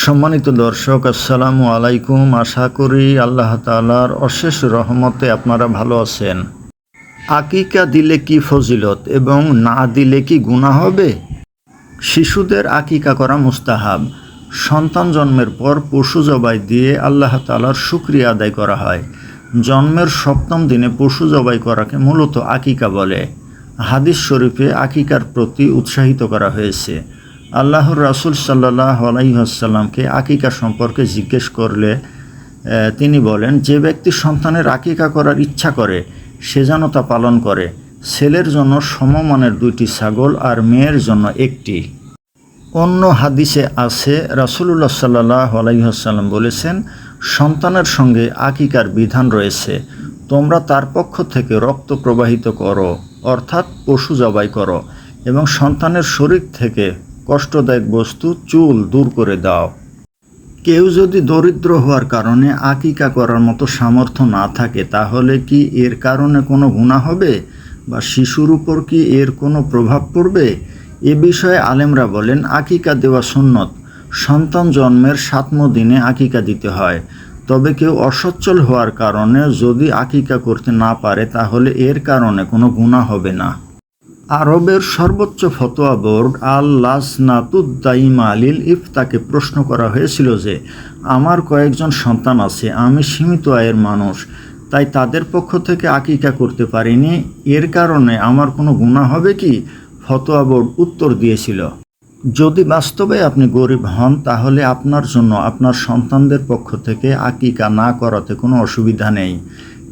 সম্মানিত দর্শক, আসসালামু আলাইকুম। আশা করি আল্লাহ তাআলার অশেষ রহমতে আপনারা ভালো আছেন। আকিকা দিলে কি ফজিলত এবং না দিলে কি গুনাহ হবে? শিশুদের আকিকা করা মুস্তাহাব। সন্তান জন্মের পর পশু জবাই দিয়ে আল্লাহ তাআলার শুকরিয়া আদায় করা হয়। জন্মের ৭ম দিনে পশু জবাই করাকে মূলত আকিকা বলে। হাদিস শরীফে আকিকার প্রতি উৎসাহিত করা হয়েছে। আল্লাহর রাসূল সাল্লাল্লাহু আলাইহি ওয়াসাল্লামকে আকিকা সম্পর্কে জিজ্ঞেস করলে তিনি বলেন, যে ব্যক্তি সন্তানের আকিকা করার ইচ্ছা করে সে যেন তা পালন করে। ছেলের জন্য সমমানের 2টি ছাগল আর মেয়ের জন্য 1টি। অন্য হাদিসে আছে, রাসূলুল্লাহ সাল্লাল্লাহু আলাইহি ওয়াসাল্লাম বলেছেন, সন্তানের সঙ্গে আকিকার বিধান রয়েছে। তোমরা তার পক্ষ থেকে রক্ত প্রবাহিত করো, অর্থাৎ পশু জবাই করো, এবং সন্তানের শরীর থেকে কষ্টদায়ক বস্তু চুল দূর করে দাও। কেউ যদি দরিদ্র হওয়ার কারণে আকিকা করার মতো সামর্থ্য না থাকে, তাহলে কি এর কারণে কোনো গুনাহ হবে বা শিশুর উপর কি এর কোনো প্রভাব পড়বে? এ বিষয়ে আলেমরা বলেন, আকিকা দেওয়া সুন্নত। সন্তান জন্মের 7ম দিনে আকিকা দিতে হয়। তবে কেউ অসচ্ছল হওয়ার কারণে যদি আকিকা করতে না পারে, তাহলে এর কারণে কোনো গুনাহ হবে না। আরবের সর্বোচ্চ ফতোয়া বোর্ড আল-লাজনাতুদ দাইমা লিল ইফতাকে প্রশ্ন করা হয়েছিল যে, আমার কয়েকজন সন্তান আছে, আমি সীমিত আয়ের মানুষ, তাই তাদের পক্ষ থেকে আকিকা করতে পারিনি, এর কারণে আমার কোনো গুনাহ হবে কি? ফতোয়া বোর্ড উত্তর দিয়েছিল, যদি বাস্তবে আপনি গরিব হন, তাহলে আপনার জন্য আপনার সন্তানদের পক্ষ থেকে আকিকা না করাতে কোনো অসুবিধা নেই।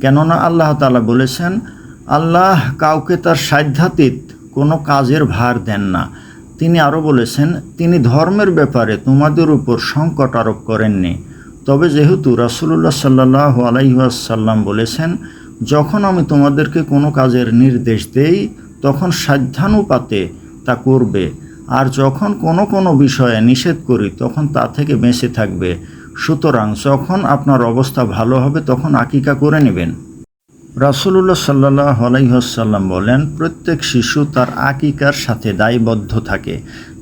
কেননা আল্লাহ তাআলা বলেছেন, আল্লাহ কাউকে তার সাধ্যাতীত কোনো কাজের ভার দেন না। তিনি আরও বলেছেন, তিনি ধর্মের ব্যাপারে তোমাদের উপর সংকট আরোপ করেননি। তবে যেহেতু রাসূলুল্লাহ সাল্লাল্লাহু আলাইহি ওয়াসাল্লাম বলেছেন, যখন আমি তোমাদেরকে কোনো কাজের নির্দেশ দেই তখন সাধ্যানুপাতে তা করবে, আর যখন কোনো বিষয়ে নিষেধ করি তখন তা থেকে বেঁচে থাকবে। সুতরাং যখন আপনার অবস্থা ভালো হবে তখন আকিকা করে নেবেন। রাসূলুল্লাহ সাল্লাল্লাহু আলাইহি ওয়াসাল্লাম বলেন, প্রত্যেক শিশু তার আকিকার সাথে দায়বদ্ধ থাকে।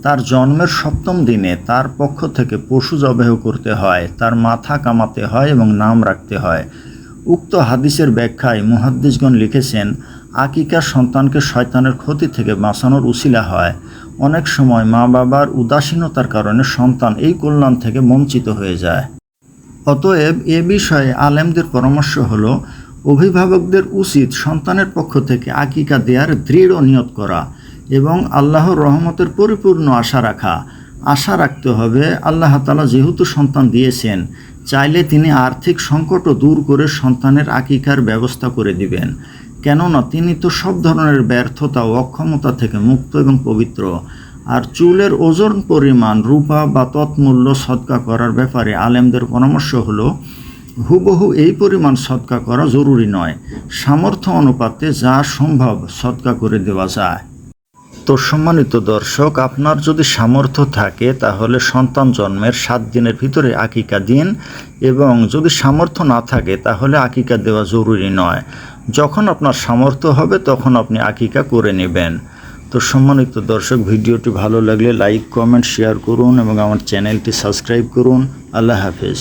তার জন্মের 7ম দিনে তার পক্ষ থেকে পশু জবাই করতে হয়, তার মাথা কামাতে হয় এবং নাম রাখতে হয়। উক্ত হাদিসের ব্যাখ্যায় মুহাদ্দিসগণ লিখেছেন, আকিকা সন্তানকে শয়তানের ক্ষতি থেকে বাঁচানোর উসিলা হয়। অনেক সময় মা বাবার উদাসীনতার কারণে সন্তান এই কল্যাণ থেকে বঞ্চিত হয়ে যায়। অতএব এ বিষয়ে আলেমদের পরামর্শ হলো, অভিভাবকদের উচিত সন্তানের পক্ষ থেকে আকিকা দেওয়ার দৃঢ় নিয়ত করা এবং আল্লাহর রহমতের পরিপূর্ণ আশা রাখতে হবে। আল্লাহ তাআলা যেহেতু সন্তান দিয়েছেন, চাইলে তিনি আর্থিক সংকটও দূর করে সন্তানের আকিকার ব্যবস্থা করে দিবেন। কেননা তিনি তো সব ধরনের ব্যর্থতা ও অক্ষমতা থেকে মুক্ত এবং পবিত্র। আর চুলের ওজন পরিমাণ রূপা বা তৎমূল্য সদকা করার ব্যাপারে আলেমদের পরামর্শ হলো, হুবহু এই পরিমাণ সদকা করা জরুরি নয়, সামর্থ্য অনুপাতে যা সম্ভব সদকা করে দেওয়া যায়। তো সম্মানিত দর্শক, আপনার যদি সামর্থ্য থাকে তাহলে সন্তান জন্মের 7 দিনের ভিতরে আকিকা দিন, এবং যদি সামর্থ্য না থাকে তাহলে আকিকা দেওয়া জরুরি নয়। যখন আপনার সামর্থ্য হবে তখন আপনি আকিকা করে নেবেন। তো সম্মানিত দর্শক, ভিডিওটি ভালো লাগলে লাইক, কমেন্ট, শেয়ার করুন এবং আমার চ্যানেলটি সাবস্ক্রাইব করুন। আল্লাহ হাফেজ।